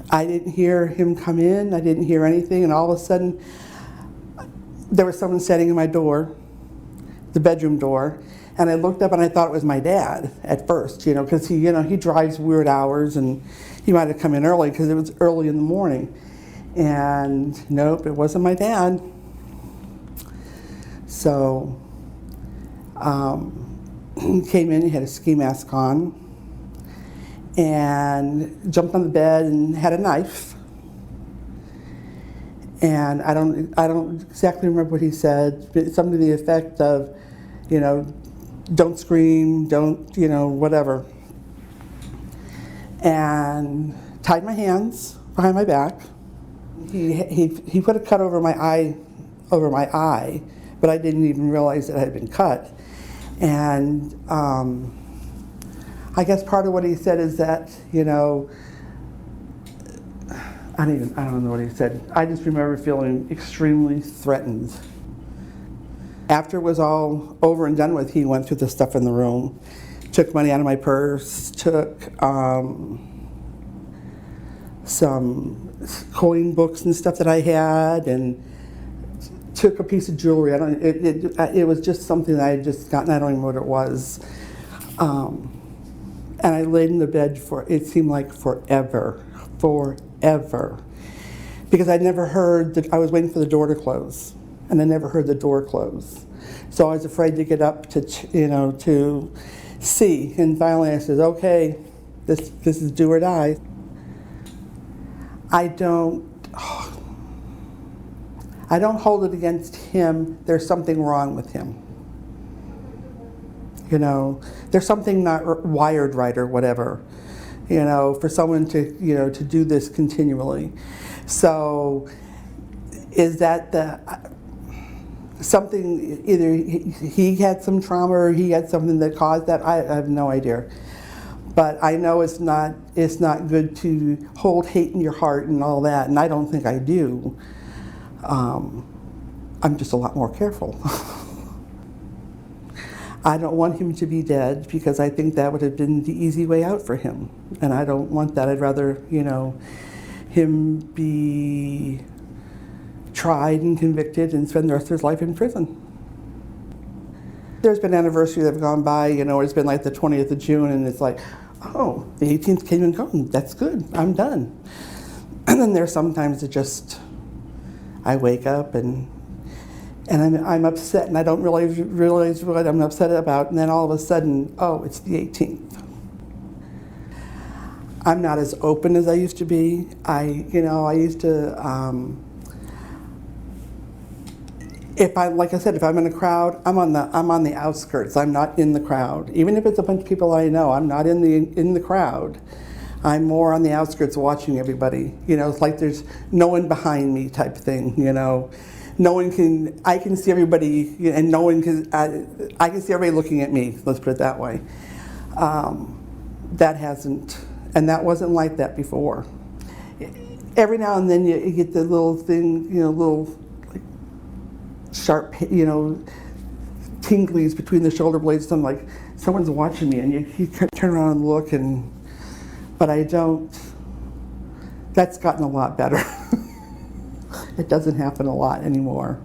I didn't hear him come in, I didn't hear anything, and all of a sudden there was someone standing in my door, the bedroom door, and I looked up and I thought it was my dad at first, because he drives weird hours and he might have come in early because it was early in the morning. And nope, it wasn't my dad. So he came in, he had a ski mask on, and jumped on the bed and had a knife. And I don't exactly remember what he said, but something to the effect of, don't scream, don't, whatever. And tied my hands behind my back. He put a cut over my eye, but I didn't even realize it had been cut. And I guess part of what he said is that, I don't know what he said. I just remember feeling extremely threatened. After it was all over and done with, he went through the stuff in the room, took money out of my purse, took some coin books and stuff that I had, and took a piece of jewelry. It was just something that I had just gotten. I don't even know what it was. And I laid in the bed for, it seemed like forever, because I never heard I was waiting for the door to close, and I never heard the door close. So I was afraid to get up to see. And finally I said, okay, this is do or die. I don't hold it against him. There's something wrong with him. There's something not wired right or whatever, for someone to do this continually. So is that something, either he had some trauma or he had something that caused that? I have no idea. But I know it's not good to hold hate in your heart and all that, and I don't think I do. I'm just a lot more careful. I don't want him to be dead because I think that would have been the easy way out for him. And I don't want that. I'd rather, him be tried and convicted and spend the rest of his life in prison. There's been anniversaries that have gone by, it's been like the 20th of June, and it's like, oh, the 18th came and gone. That's good. I'm done. And then there's sometimes it just, I wake up and I'm upset, and I don't realize what I'm upset about, and then all of a sudden, oh, it's the 18th. I'm not as open as I used to be. I used to, if I'm in a crowd, I'm on the outskirts. I'm not in the crowd. Even if it's a bunch of people I know, I'm not in the crowd. I'm more on the outskirts watching everybody. It's like there's no one behind me type thing, No one can, I can see everybody, and no one can, I can see everybody looking at me, let's put it that way. That hasn't, and that wasn't like that before. Every now and then you get the little thing, little like sharp, tinglies between the shoulder blades. I'm like, someone's watching me, and you turn around and look, but I don't, that's gotten a lot better. It doesn't happen a lot anymore.